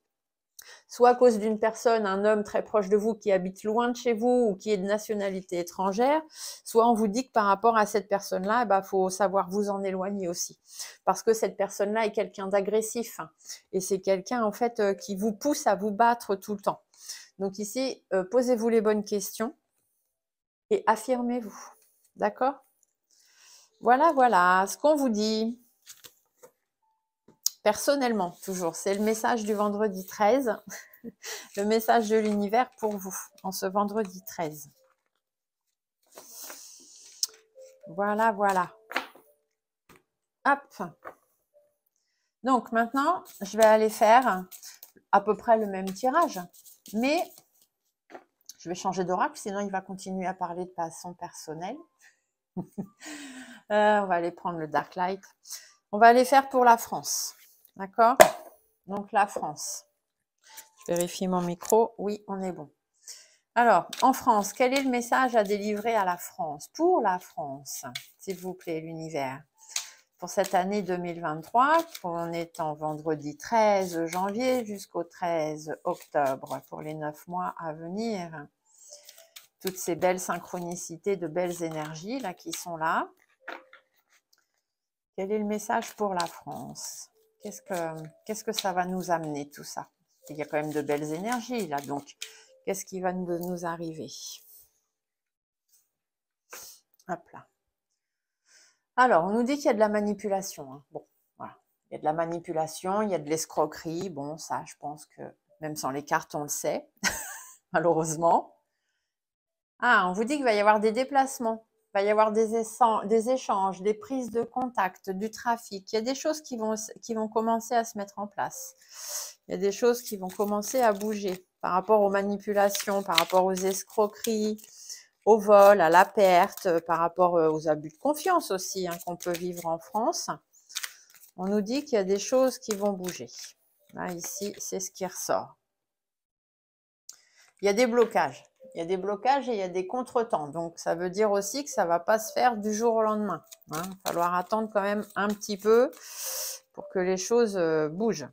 Soit à cause d'une personne, un homme très proche de vous qui habite loin de chez vous ou qui est de nationalité étrangère, soit on vous dit que par rapport à cette personne-là, il faut savoir vous en éloigner aussi. Parce que cette personne-là est quelqu'un d'agressif et c'est quelqu'un en fait qui vous pousse à vous battre tout le temps. Donc ici, posez-vous les bonnes questions et affirmez-vous. D'accord ? Voilà, voilà ce qu'on vous dit. Personnellement, toujours, c'est le message du vendredi 13, le message de l'univers pour vous, en ce vendredi 13. Voilà, voilà. Hop. Donc maintenant, je vais aller faire à peu près le même tirage, mais je vais changer d'oracle, sinon il va continuer à parler de façon personnelle. On va aller prendre le Dark Light. On va aller faire pour la France. D'accord ? Donc la France. Je vérifie mon micro. Oui, on est bon. Alors, en France, quel est le message à délivrer à la France? Pour la France, s'il vous plaît, l'univers. Pour cette année 2023, on est en vendredi 13 janvier jusqu'au 13 octobre, pour les 9 mois à venir. Toutes ces belles synchronicités, de belles énergies là qui sont là. Quel est le message pour la France? Qu'est-ce que ça va nous amener tout ça? Il y a quand même de belles énergies là, donc qu'est-ce qui va nous arriver? Hop là. Alors, on nous dit qu'il y a de la manipulation. Hein. Bon, voilà. Il y a de la manipulation, il y a de l'escroquerie. Bon, ça, je pense que même sans les cartes, on le sait, malheureusement. Ah, on vous dit qu'il va y avoir des déplacements. Il va y avoir des échanges, des prises de contact, du trafic. Il y a des choses qui vont commencer à se mettre en place. Il y a des choses qui vont commencer à bouger par rapport aux manipulations, par rapport aux escroqueries, au vol, à la perte, par rapport aux abus de confiance aussi hein, qu'on peut vivre en France. On nous dit qu'il y a des choses qui vont bouger. Là, ici, c'est ce qui ressort. Il y a des blocages. Il y a des blocages et il y a des contretemps. Donc, ça veut dire aussi que ça ne va pas se faire du jour au lendemain. Il va falloir attendre quand même un petit peu pour que les choses bougent.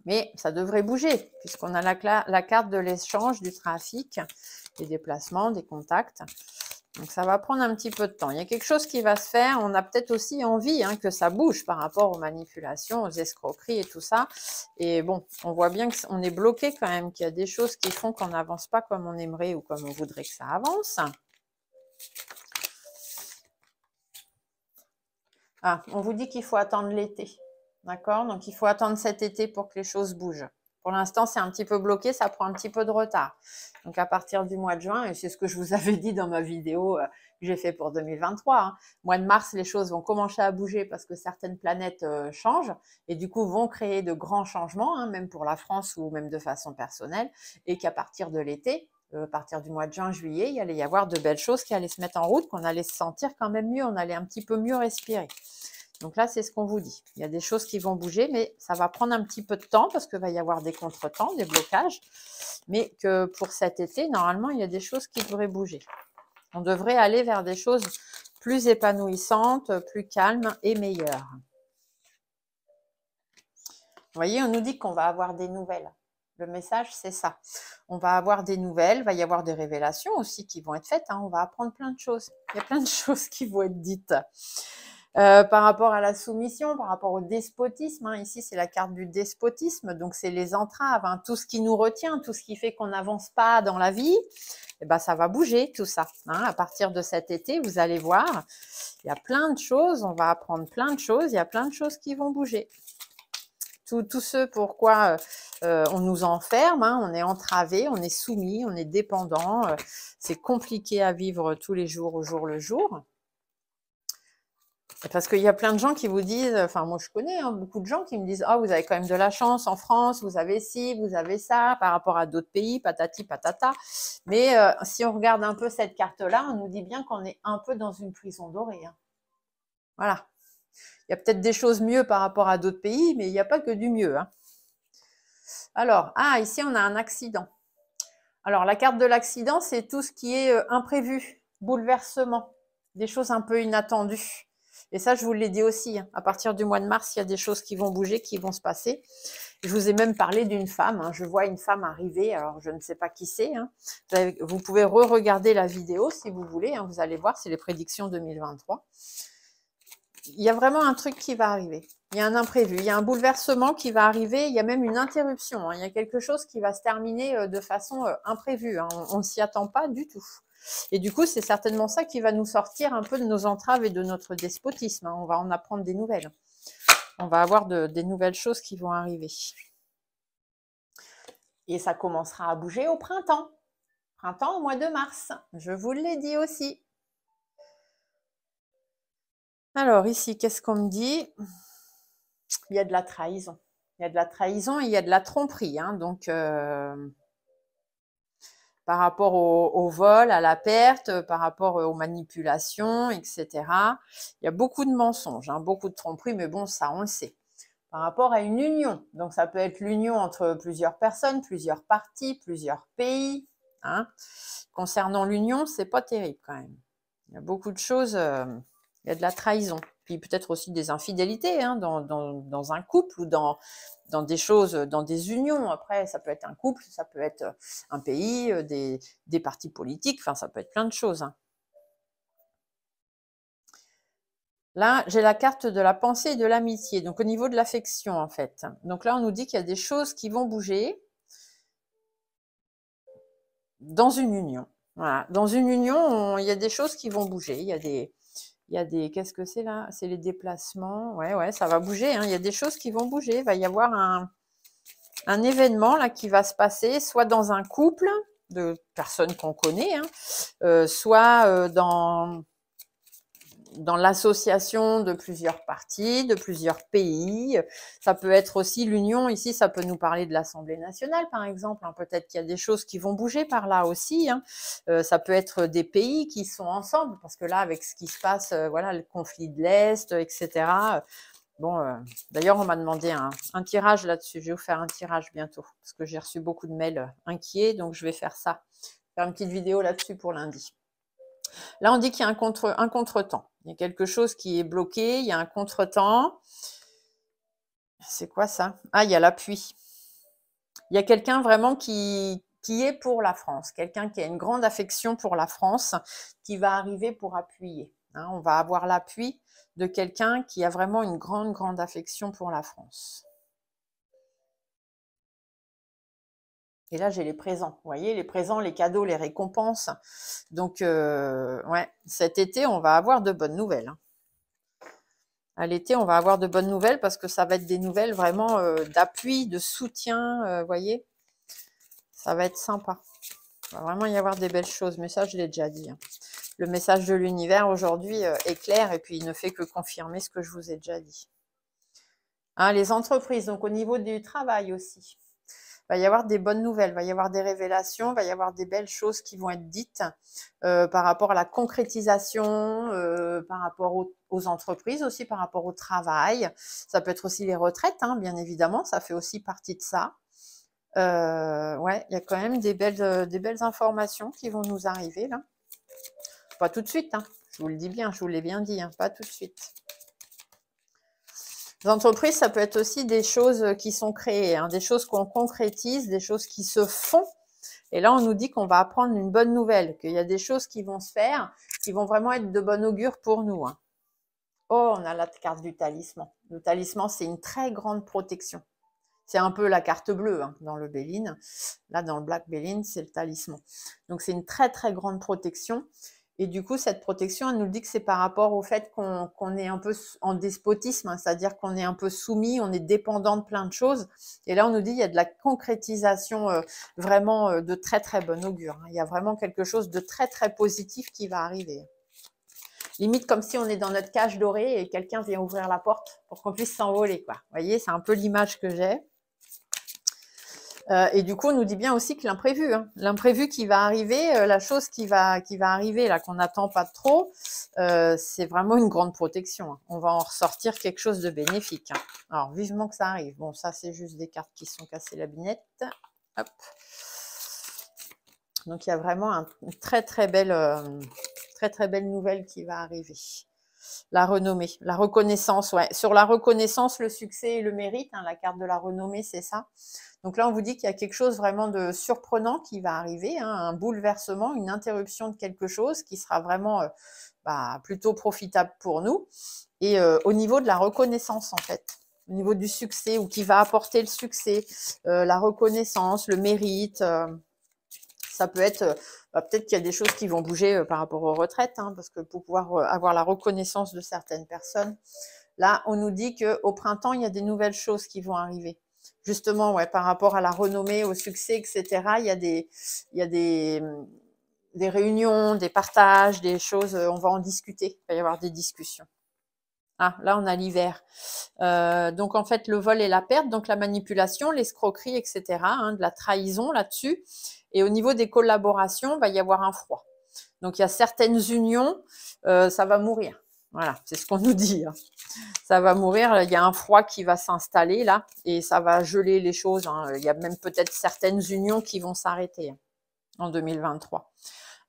Mais ça devrait bouger, puisqu'on a la carte de l'échange, du trafic, des déplacements, des contacts. Donc, ça va prendre un petit peu de temps. Il y a quelque chose qui va se faire. On a peut-être aussi envie hein, que ça bouge par rapport aux manipulations, aux escroqueries et tout ça. Et bon, on voit bien qu'on est bloqué quand même, qu'il y a des choses qui font qu'on n'avance pas comme on aimerait ou comme on voudrait que ça avance. Ah, on vous dit qu'il faut attendre l'été. D'accord? Donc, il faut attendre cet été pour que les choses bougent. Pour l'instant, c'est un petit peu bloqué, ça prend un petit peu de retard. Donc, à partir du mois de juin, et c'est ce que je vous avais dit dans ma vidéo que j'ai fait pour 2023, hein, mois de mars, les choses vont commencer à bouger parce que certaines planètes changent et du coup vont créer de grands changements, hein, même pour la France ou même de façon personnelle, et qu'à partir de l'été, à partir du mois de juin, juillet, il allait y avoir de belles choses qui allaient se mettre en route, qu'on allait se sentir quand même mieux, on allait un petit peu mieux respirer. Donc là, c'est ce qu'on vous dit. Il y a des choses qui vont bouger, mais ça va prendre un petit peu de temps parce qu'il va y avoir des contretemps, des blocages. Mais que pour cet été, normalement, il y a des choses qui devraient bouger. On devrait aller vers des choses plus épanouissantes, plus calmes et meilleures. Vous voyez, on nous dit qu'on va avoir des nouvelles. Le message, c'est ça. On va avoir des nouvelles, il va y avoir des révélations aussi qui vont être faites. Hein. On va apprendre plein de choses. Il y a plein de choses qui vont être dites. Par rapport à la soumission, par rapport au despotisme, hein, ici c'est la carte du despotisme, donc c'est les entraves, hein, tout ce qui nous retient, tout ce qui fait qu'on n'avance pas dans la vie, et ben ça va bouger tout ça. Hein, à partir de cet été, vous allez voir, il y a plein de choses, on va apprendre plein de choses, il y a plein de choses qui vont bouger. Tout ce pourquoi on nous enferme, hein, on est entravé, on est soumis, on est dépendant, c'est compliqué à vivre tous les jours au jour le jour. Parce qu'il y a plein de gens qui vous disent, enfin moi je connais hein, beaucoup de gens qui me disent « Ah, vous avez quand même de la chance en France, vous avez ci, vous avez ça, par rapport à d'autres pays, patati patata. » Mais si on regarde un peu cette carte-là, on nous dit bien qu'on est un peu dans une prison dorée. Hein. Voilà. Il y a peut-être des choses mieux par rapport à d'autres pays, mais il n'y a pas que du mieux. Hein. Alors, ici on a un accident. Alors la carte de l'accident, c'est tout ce qui est imprévu, bouleversement, des choses un peu inattendues. Et ça, je vous l'ai dit aussi, hein, à partir du mois de mars, il y a des choses qui vont bouger, qui vont se passer. Je vous ai même parlé d'une femme, hein, je vois une femme arriver, alors je ne sais pas qui c'est. Hein. Vous pouvez re-regarder la vidéo si vous voulez, hein, vous allez voir, c'est les prédictions 2023. Il y a vraiment un truc qui va arriver. Il y a un imprévu, il y a un bouleversement qui va arriver, il y a même une interruption. Hein, il y a quelque chose qui va se terminer de façon imprévue. Hein, on ne s'y attend pas du tout. Et du coup, c'est certainement ça qui va nous sortir un peu de nos entraves et de notre despotisme. Hein. On va en apprendre des nouvelles. On va avoir des nouvelles choses qui vont arriver. Et ça commencera à bouger au printemps. Printemps au mois de mars. Je vous l'ai dit aussi. Alors ici, qu'est-ce qu'on me dit ? Il y a de la trahison. Il y a de la trahison et il y a de la tromperie. Hein. Donc, par rapport au vol, à la perte, par rapport aux manipulations, etc. Il y a beaucoup de mensonges, hein, beaucoup de tromperies, mais bon, ça, on le sait. Par rapport à une union, donc ça peut être l'union entre plusieurs personnes, plusieurs partis, plusieurs pays. Hein. Concernant l'union, c'est pas terrible quand même. Il y a beaucoup de choses, il y a de la trahison. Puis peut-être aussi des infidélités hein, dans un couple ou dans des choses, dans des unions. Après, ça peut être un couple, ça peut être un pays, des partis politiques, enfin, ça peut être plein de choses. Hein. Là, j'ai la carte de la pensée et de l'amitié, donc au niveau de l'affection, en fait. Donc là, on nous dit qu'il y a des choses qui vont bouger dans une union. Voilà. Dans une union, il y a des choses qui vont bouger. Il y a des qu'est-ce que c'est là? C'est les déplacements. Ouais, ça va bouger. Hein. Il y a des choses qui vont bouger. Il va y avoir un événement là qui va se passer, soit dans un couple de personnes qu'on connaît, hein, soit dans l'association de plusieurs partis, de plusieurs pays. Ça peut être aussi l'union, ici ça peut nous parler de l'Assemblée nationale par exemple, hein. Peut-être qu'il y a des choses qui vont bouger par là aussi, hein. Ça peut être des pays qui sont ensemble, parce que là avec ce qui se passe, voilà, le conflit de l'Est, etc. Bon, d'ailleurs on m'a demandé un tirage là-dessus, je vais vous faire un tirage bientôt, parce que j'ai reçu beaucoup de mails inquiets, donc je vais faire ça, faire une petite vidéo là-dessus pour lundi. Là, on dit qu'il y a un contretemps. Il y a quelque chose qui est bloqué, il y a un contretemps. C'est quoi ça? Ah, il y a l'appui. Il y a quelqu'un vraiment qui est pour la France, quelqu'un qui a une grande affection pour la France, qui va arriver pour appuyer. Hein, on va avoir l'appui de quelqu'un qui a vraiment une grande affection pour la France. Et là, j'ai les présents. Vous voyez, les présents, les cadeaux, les récompenses. Donc, ouais, cet été, on va avoir de bonnes nouvelles. Hein. À l'été, on va avoir de bonnes nouvelles parce que ça va être des nouvelles vraiment d'appui, de soutien, vous voyez. Ça va être sympa. Il va vraiment y avoir des belles choses, mais ça, je l'ai déjà dit. Hein. Le message de l'univers aujourd'hui est clair et puis il ne fait que confirmer ce que je vous ai déjà dit. Hein, les entreprises, donc au niveau du travail aussi. Il va y avoir des bonnes nouvelles, il va y avoir des révélations, il va y avoir des belles choses qui vont être dites par rapport à la concrétisation, par rapport aux entreprises aussi, par rapport au travail. Ça peut être aussi les retraites, hein, bien évidemment, ça fait aussi partie de ça. Ouais, il y a quand même des belles informations qui vont nous arriver là. Pas tout de suite, hein, je vous le dis bien, je vous l'ai bien dit, hein, pas tout de suite. Les entreprises, ça peut être aussi des choses qui sont créées, hein, des choses qu'on concrétise, des choses qui se font. Et là, on nous dit qu'on va apprendre une bonne nouvelle, qu'il y a des choses qui vont se faire, qui vont vraiment être de bon augure pour nous. Hein. Oh, on a la carte du talisman. Le talisman, c'est une très grande protection. C'est un peu la carte bleue hein, dans le Béline. Là, dans le Black Béline, c'est le talisman. Donc, c'est une très grande protection. Et du coup, cette protection, elle nous dit que c'est par rapport au fait qu'on est un peu en despotisme, hein, c'est-à-dire qu'on est un peu soumis, on est dépendant de plein de choses. Et là, on nous dit qu'il y a de la concrétisation vraiment de très bon augure. Hein. Il y a vraiment quelque chose de très positif qui va arriver. limite comme si on est dans notre cage dorée et quelqu'un vient ouvrir la porte pour qu'on puisse s'envoler, quoi. Vous voyez, c'est un peu l'image que j'ai. Et du coup, on nous dit bien aussi que l'imprévu, hein, l'imprévu qui va arriver, la chose qui va arriver là, qu'on n'attend pas trop, c'est vraiment une grande protection. Hein. On va en ressortir quelque chose de bénéfique. Hein. Alors, vivement que ça arrive. Bon, ça, c'est juste des cartes qui sont cassées la binette. Hop. Donc, il y a vraiment une très belle nouvelle qui va arriver. La renommée, la reconnaissance, ouais. Sur la reconnaissance, le succès et le mérite, hein, la carte de la renommée, c'est ça. Donc là, on vous dit qu'il y a quelque chose vraiment de surprenant qui va arriver, hein, un bouleversement, une interruption de quelque chose qui sera vraiment plutôt profitable pour nous. Et au niveau de la reconnaissance, en fait, au niveau du succès, ou qui va apporter le succès, la reconnaissance, le mérite, ça peut être, peut-être qu'il y a des choses qui vont bouger par rapport aux retraites, hein, parce que pour pouvoir avoir la reconnaissance de certaines personnes, là, on nous dit qu'au printemps, il y a des nouvelles choses qui vont arriver. Justement, ouais, par rapport à la renommée, au succès, etc., il y a des réunions, des partages, des choses, on va en discuter, il va y avoir des discussions. Ah, là, on a l'hiver. Donc, en fait, le vol et la perte, donc la manipulation, l'escroquerie, etc., hein, de la trahison là-dessus. Et au niveau des collaborations, il va y avoir un froid. Donc, il y a certaines unions, ça va mourir. Voilà, c'est ce qu'on nous dit. Hein. Ça va mourir, il y a un froid qui va s'installer là, et ça va geler les choses. Hein. Il y a même peut-être certaines unions qui vont s'arrêter en 2023.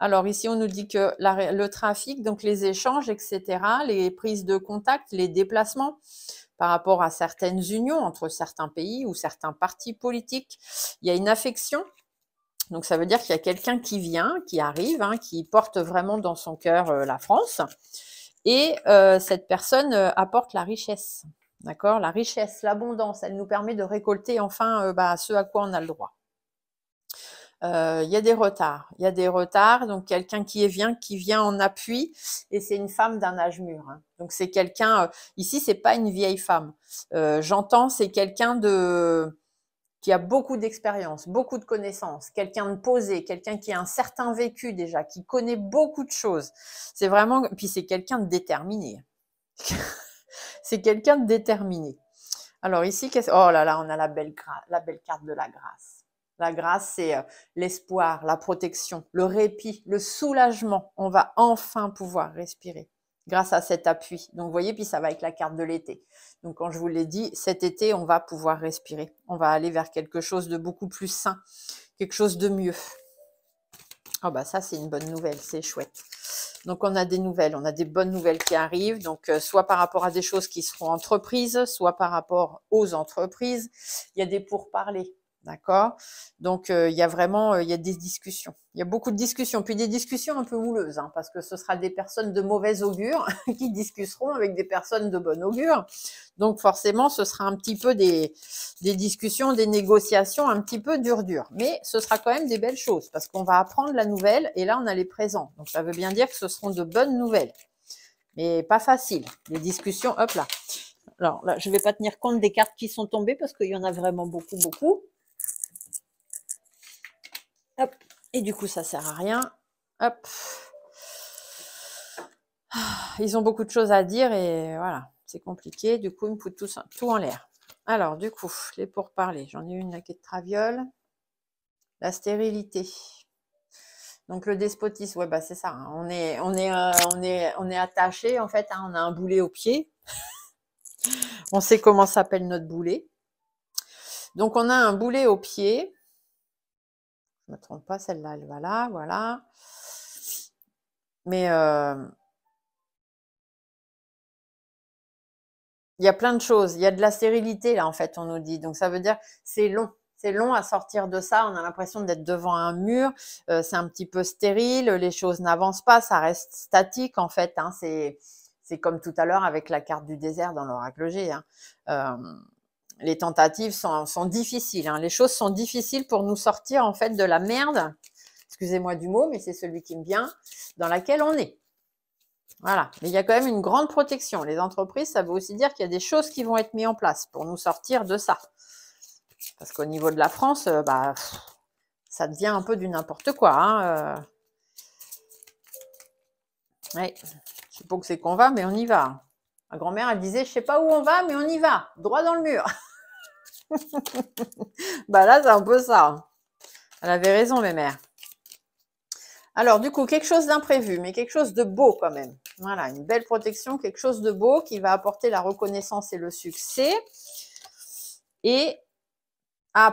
Alors ici, on nous dit que le trafic, donc les échanges, etc., les prises de contact, les déplacements par rapport à certaines unions entre certains pays ou certains partis politiques, il y a une affection. Donc ça veut dire qu'il y a quelqu'un qui vient, qui arrive, hein, qui porte vraiment dans son cœur la France. Et cette personne apporte la richesse, d'accord? La richesse, l'abondance, elle nous permet de récolter enfin ce à quoi on a le droit. Il y a des retards, donc quelqu'un qui vient en appui, et c'est une femme d'un âge mûr. Hein. Donc c'est quelqu'un, ici c'est pas une vieille femme, j'entends, c'est quelqu'un qui a beaucoup d'expérience, beaucoup de connaissances, quelqu'un de posé, quelqu'un qui a un certain vécu déjà, qui connaît beaucoup de choses. C'est vraiment, puis c'est quelqu'un de déterminé. C'est quelqu'un de déterminé. Alors ici, oh là là, on a la belle carte de la grâce. La grâce, c'est l'espoir, la protection, le répit, le soulagement. On va enfin pouvoir respirer grâce à cet appui. Donc, vous voyez, puis ça va avec la carte de l'été. Donc, quand je vous l'ai dit, cet été, on va pouvoir respirer. On va aller vers quelque chose de beaucoup plus sain, quelque chose de mieux. Oh bah ça, c'est une bonne nouvelle, c'est chouette. Donc, on a des nouvelles, on a des bonnes nouvelles qui arrivent. Donc, soit par rapport à des choses qui seront entreprises, soit par rapport aux entreprises. Il y a des pourparlers. D'accord? Donc, il y a vraiment il y a des discussions. Il y a beaucoup de discussions. Puis des discussions un peu houleuses, hein, parce que ce sera des personnes de mauvais augure qui discuteront avec des personnes de bon augure. Donc, forcément, ce sera un petit peu des discussions, des négociations un petit peu dur. Mais ce sera quand même des belles choses, parce qu'on va apprendre la nouvelle, et là, on a les présents. Donc, ça veut bien dire que ce seront de bonnes nouvelles. Mais pas facile. Les discussions, hop là. Alors là, je ne vais pas tenir compte des cartes qui sont tombées, parce qu'il y en a vraiment beaucoup. Hop. Et du coup, ça sert à rien. Hop. Ils ont beaucoup de choses à dire et voilà, c'est compliqué. Du coup, ils me foutent tout en l'air. Alors, du coup, les pourparlers. J'en ai une là qui est de traviole. La stérilité. Donc, le despotisme, ouais, bah c'est ça. Hein. On est attaché, en fait. Hein, on a un boulet au pied. On sait comment s'appelle notre boulet. Donc, on a un boulet au pied. Je ne me trompe pas, celle-là, elle va là, voilà. Mais il y a plein de choses. Il y a de la stérilité, là, en fait, on nous dit. Donc, ça veut dire c'est long. C'est long à sortir de ça. On a l'impression d'être devant un mur. C'est un petit peu stérile. Les choses n'avancent pas. Ça reste statique, en fait. Hein. C'est comme tout à l'heure avec la carte du désert dans l'oracle G. Hein. Les tentatives sont difficiles. Hein. Les choses sont difficiles pour nous sortir, en fait, de la merde. Excusez-moi du mot, mais c'est celui qui me vient, dans laquelle on est. Voilà, mais il y a quand même une grande protection. Les entreprises, ça veut aussi dire qu'il y a des choses qui vont être mises en place pour nous sortir de ça. Parce qu'au niveau de la France, ça devient un peu du n'importe quoi. Hein. Ouais, sais pas où c'est qu'on va, mais on y va. Ma grand-mère, elle disait, je sais pas où on va, mais on y va, droit dans le mur. Bah là, c'est un peu ça. Elle avait raison, mes mères. Alors, du coup, quelque chose d'imprévu, mais quelque chose de beau quand même. Voilà, une belle protection, quelque chose de beau qui va apporter la reconnaissance et le succès. Et,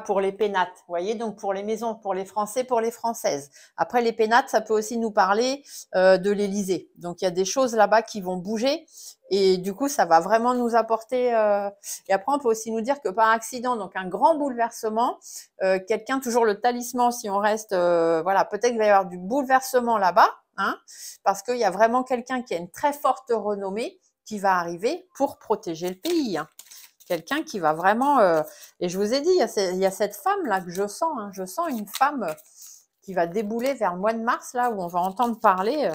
pour les pénates, vous voyez, donc pour les maisons, pour les Français, pour les Françaises. Après, les pénates, ça peut aussi nous parler de l'Élysée. Donc, il y a des choses là-bas qui vont bouger. Et du coup, ça va vraiment nous apporter... Et après, on peut aussi nous dire que par accident, donc un grand bouleversement, quelqu'un, toujours le talisman, si on reste... voilà, peut-être qu'il va y avoir du bouleversement là-bas, hein, parce qu'il y a vraiment quelqu'un qui a une très forte renommée qui va arriver pour protéger le pays, hein. Quelqu'un qui va vraiment... et je vous ai dit, il y a cette femme-là que je sens. Hein, je sens une femme qui va débouler vers le mois de mars, là, où on va entendre parler.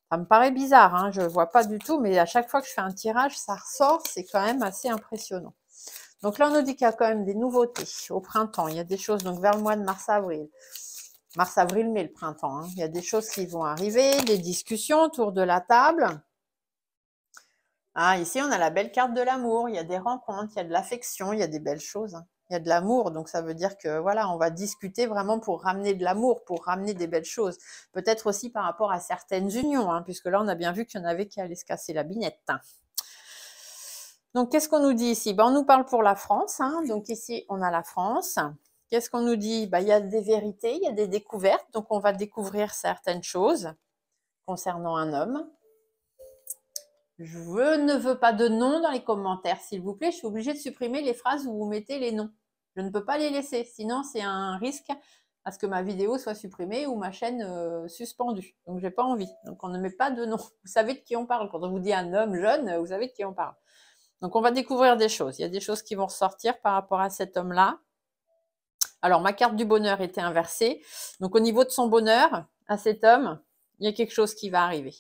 Ça me paraît bizarre, hein, je ne vois pas du tout, mais à chaque fois que je fais un tirage, ça ressort. C'est quand même assez impressionnant. Donc là, on nous dit qu'il y a quand même des nouveautés au printemps. Il y a des choses, donc vers le mois de mars-avril. Mars-avril, mais le printemps. Hein, il y a des choses qui vont arriver, des discussions autour de la table. Ah, ici, on a la belle carte de l'amour. Il y a des rencontres, il y a de l'affection, il y a des belles choses. Hein. Il y a de l'amour, donc ça veut dire que voilà, on va discuter vraiment pour ramener de l'amour, pour ramener des belles choses. Peut-être aussi par rapport à certaines unions, hein, puisque là, on a bien vu qu'il y en avait qui allaient se casser la binette. Hein. Donc, qu'est-ce qu'on nous dit ici? On nous parle pour la France. Hein. Donc ici, on a la France. Qu'est-ce qu'on nous dit? Il y a des vérités, il y a des découvertes. Donc, on va découvrir certaines choses concernant un homme. Je ne veux pas de nom dans les commentaires, s'il vous plaît. Je suis obligée de supprimer les phrases où vous mettez les noms. Je ne peux pas les laisser, sinon c'est un risque à ce que ma vidéo soit supprimée ou ma chaîne suspendue. Donc, j'ai pas envie. Donc, on ne met pas de nom. Vous savez de qui on parle. Quand on vous dit un homme jeune, vous savez de qui on parle. Donc, on va découvrir des choses. Il y a des choses qui vont ressortir par rapport à cet homme-là. Alors, ma carte du bonheur était inversée. Donc, au niveau de son bonheur, à cet homme, il y a quelque chose qui va arriver.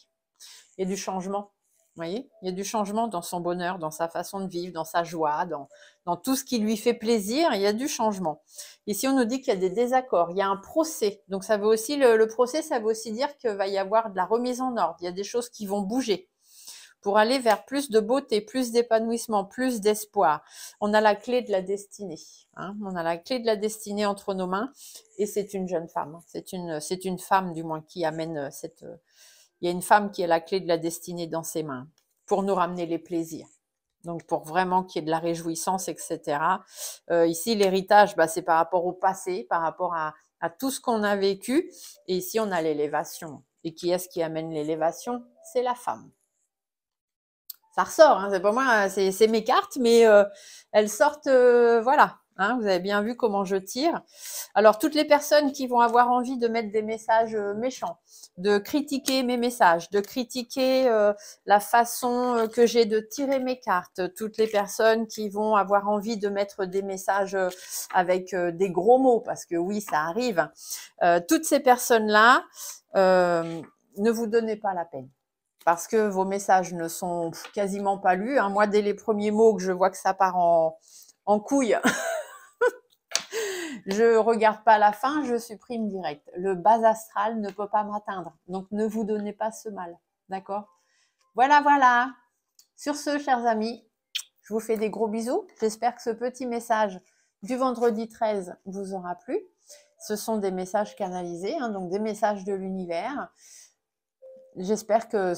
Il y a du changement. Vous voyez, il y a du changement dans son bonheur, dans sa façon de vivre, dans sa joie, dans tout ce qui lui fait plaisir. Il y a du changement. Ici, on nous dit qu'il y a des désaccords. Il y a un procès. Donc, ça veut aussi le procès, ça veut aussi dire qu'il va y avoir de la remise en ordre. Il y a des choses qui vont bouger pour aller vers plus de beauté, plus d'épanouissement, plus d'espoir. On a la clé de la destinée. Hein, on a la clé de la destinée entre nos mains. Et c'est une jeune femme. C'est une femme, du moins, qui amène cette... Il y a une femme qui a la clé de la destinée dans ses mains pour nous ramener les plaisirs. Donc, pour vraiment qu'il y ait de la réjouissance, etc. Ici, l'héritage, c'est par rapport au passé, par rapport à tout ce qu'on a vécu. Et ici, on a l'élévation. Et qui est-ce qui amène l'élévation? C'est la femme. Ça ressort, hein, c'est pas moi, c'est mes cartes, mais elles sortent, voilà. Hein, vous avez bien vu comment je tire. Alors, toutes les personnes qui vont avoir envie de mettre des messages méchants, de critiquer mes messages, de critiquer la façon que j'ai de tirer mes cartes, toutes les personnes qui vont avoir envie de mettre des messages avec des gros mots, parce que oui, ça arrive. Toutes ces personnes-là, ne vous donnez pas la peine. Parce que vos messages ne sont quasiment pas lus. Hein. Moi, dès les premiers mots que je vois que ça part en couille, je regarde pas la fin, je supprime direct. Le bas astral ne peut pas m'atteindre. Donc, ne vous donnez pas ce mal. D'accord? Voilà, voilà. Sur ce, chers amis, je vous fais des gros bisous. J'espère que ce petit message du vendredi 13 vous aura plu. Ce sont des messages canalisés, hein, donc des messages de l'univers. J'espère que,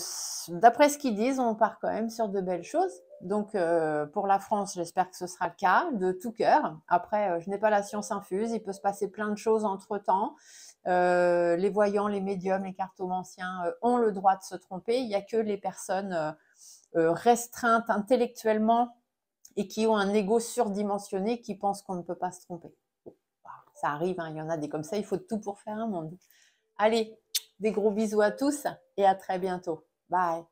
d'après ce qu'ils disent, on part quand même sur de belles choses. Donc, pour la France, j'espère que ce sera le cas, de tout cœur. Après, je n'ai pas la science infuse, il peut se passer plein de choses entre-temps. Les voyants, les médiums, les cartomanciens ont le droit de se tromper. Il n'y a que les personnes restreintes intellectuellement et qui ont un ego surdimensionné qui pensent qu'on ne peut pas se tromper. Bon, ça arrive, hein, il y en a des comme ça, il faut tout pour faire un monde. Allez, des gros bisous à tous et à très bientôt. Bye.